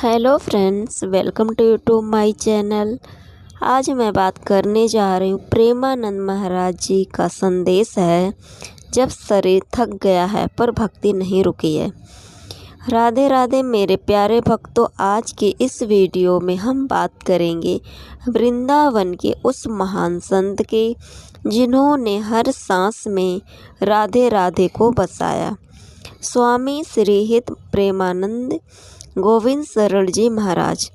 Hello friends, welcome to my channel. आज मैं बात करने जा रही हूँ प्रेमानंद महाराज जी का संदेश है। जब शरीर थक गया है पर भक्ति नहीं रुकी है। राधे राधे मेरे प्यारे भक्तों, आज के इस वीडियो में हम बात करेंगे वृंदावन के उस महान संत के जिन्होंने हर सांस में राधे राधे को बसाया। स्वामी श्री हित प्रेमानंद गोविंद सरल जी महाराज,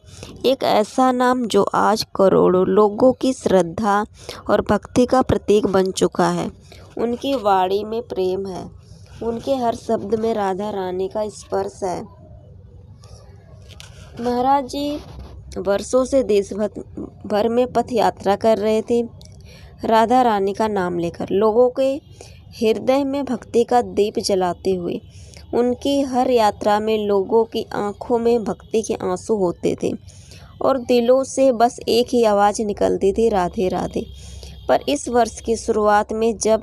एक ऐसा नाम जो आज करोड़ों लोगों की श्रद्धा और भक्ति का प्रतीक बन चुका है। उनकी वाणी में प्रेम है, उनके हर शब्द में राधा रानी का स्पर्श है। महाराज जी वर्षों से देश भर में पथ यात्रा कर रहे थे, राधा रानी का नाम लेकर, लोगों के हृदय में भक्ति का दीप जलाते हुए। उनकी हर यात्रा में लोगों की आंखों में भक्ति के आंसू होते थे और दिलों से बस एक ही आवाज़ निकलती थी, राधे राधे। पर इस वर्ष की शुरुआत में जब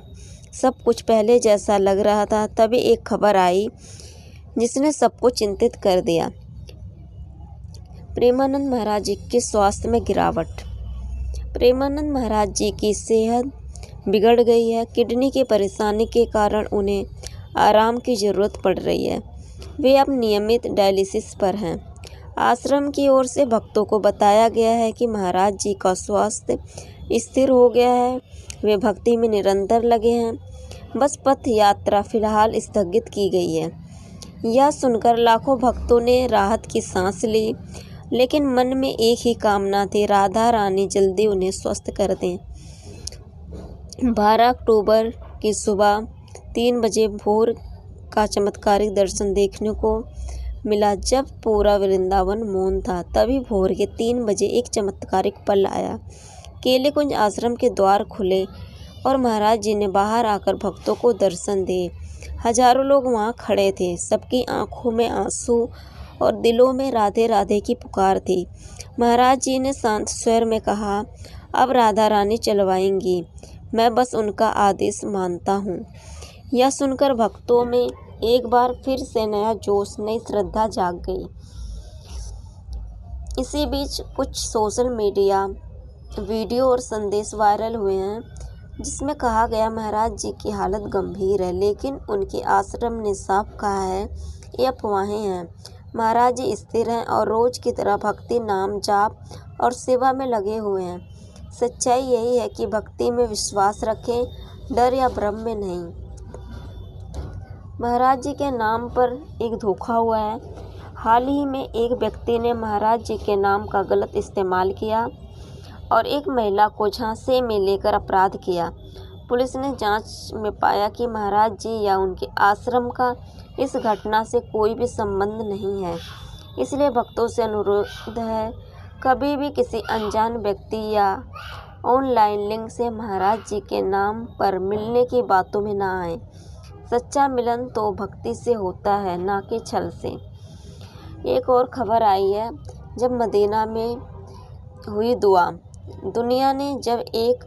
सब कुछ पहले जैसा लग रहा था, तभी एक खबर आई जिसने सबको चिंतित कर दिया। प्रेमानंद महाराज जी के स्वास्थ्य में गिरावट। प्रेमानंद महाराज जी की सेहत बिगड़ गई है। किडनी की परेशानी के कारण उन्हें आराम की ज़रूरत पड़ रही है। वे अब नियमित डायलिसिस पर हैं। आश्रम की ओर से भक्तों को बताया गया है कि महाराज जी का स्वास्थ्य स्थिर हो गया है। वे भक्ति में निरंतर लगे हैं। बस पथ यात्रा फिलहाल स्थगित की गई है। यह सुनकर लाखों भक्तों ने राहत की सांस ली, लेकिन मन में एक ही कामना थी, राधा रानी जल्दी उन्हें स्वस्थ कर दें। 12 अक्टूबर की सुबह 3 बजे भोर का चमत्कारिक दर्शन देखने को मिला। जब पूरा वृंदावन मौन था, तभी भोर के 3 बजे एक चमत्कारिक पल आया। केले कुंज आश्रम के द्वार खुले और महाराज जी ने बाहर आकर भक्तों को दर्शन दिए। हजारों लोग वहाँ खड़े थे, सबकी आंखों में आंसू और दिलों में राधे राधे की पुकार थी। महाराज जी ने शांत स्वर में कहा, अब राधा रानी चलवाएंगी, मैं बस उनका आदेश मानता हूँ। यह सुनकर भक्तों में एक बार फिर से नया जोश, नई श्रद्धा जाग गई। इसी बीच कुछ सोशल मीडिया वीडियो और संदेश वायरल हुए हैं, जिसमें कहा गया महाराज जी की हालत गंभीर है, लेकिन उनके आश्रम ने साफ कहा है ये अफवाहें हैं। महाराज जी स्थिर हैं और रोज की तरह भक्ति, नाम जाप और सेवा में लगे हुए हैं। सच्चाई यही है कि भक्ति में विश्वास रखें, डर या भ्रम में नहीं। महाराज जी के नाम पर एक धोखा हुआ है। हाल ही में एक व्यक्ति ने महाराज जी के नाम का गलत इस्तेमाल किया और एक महिला को झांसे में लेकर अपराध किया। पुलिस ने जांच में पाया कि महाराज जी या उनके आश्रम का इस घटना से कोई भी संबंध नहीं है। इसलिए भक्तों से अनुरोध है, कभी भी किसी अनजान व्यक्ति या ऑनलाइन लिंक से महाराज जी के नाम पर मिलने की बातों में ना आए। सच्चा मिलन तो भक्ति से होता है, ना कि छल से। एक और खबर आई है, जब मदीना में हुई दुआ। दुनिया ने जब एक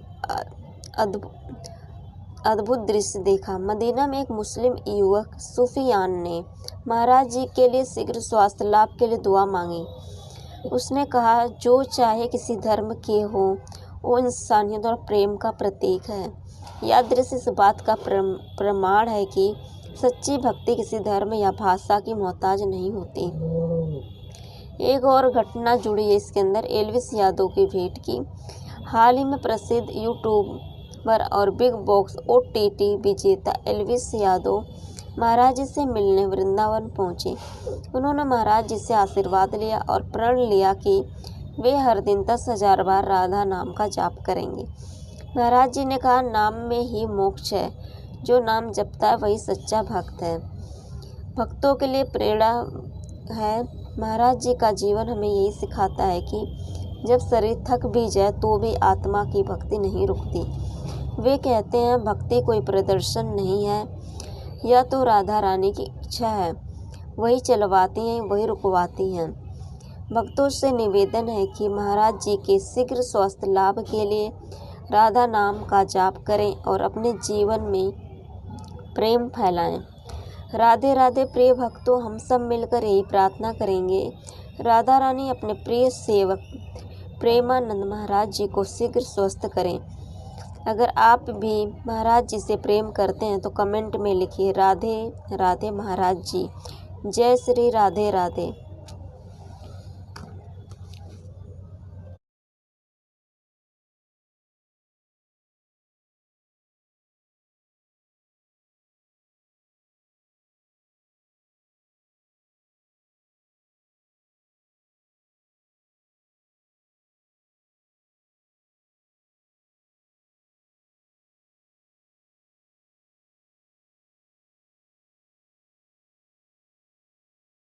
अद्भुत दृश्य देखा। मदीना में एक मुस्लिम युवक सूफियान ने महाराज जी के लिए शीघ्र स्वास्थ्य लाभ के लिए दुआ मांगी। उसने कहा, जो चाहे किसी धर्म के हो, वो इंसानियत और प्रेम का प्रतीक है। यह दृश्य इस बात का प्रमाण है कि सच्ची भक्ति किसी धर्म या भाषा की मोहताज नहीं होती। एक और घटना जुड़ी है इसके अंदर, एल्विस यादव की भेंट की। हाल ही में प्रसिद्ध यूट्यूबर और बिग बॉस OTT विजेता एल्विस यादव महाराज जी से मिलने वृंदावन पहुंचे। उन्होंने महाराज जी से आशीर्वाद लिया और प्रण लिया कि वे हर दिन 10,000 बार राधा नाम का जाप करेंगे। महाराज जी ने कहा, नाम में ही मोक्ष है, जो नाम जपता है वही सच्चा भक्त है। भक्तों के लिए प्रेरणा है। महाराज जी का जीवन हमें यही सिखाता है कि जब शरीर थक भी जाए तो भी आत्मा की भक्ति नहीं रुकती। वे कहते हैं, भक्ति कोई प्रदर्शन नहीं है, यह तो राधा रानी की इच्छा है, वही चलवाती हैं, वही रुकवाती हैं। भक्तों से निवेदन है कि महाराज जी के शीघ्र स्वास्थ्य लाभ के लिए राधा नाम का जाप करें और अपने जीवन में प्रेम फैलाएं। राधे राधे प्रिय भक्तों, हम सब मिलकर यही प्रार्थना करेंगे, राधा रानी अपने प्रिय सेवक प्रेमानंद महाराज जी को शीघ्र स्वस्थ करें। अगर आप भी महाराज जी से प्रेम करते हैं तो कमेंट में लिखिए राधे राधे महाराज जी। जय श्री राधे राधे।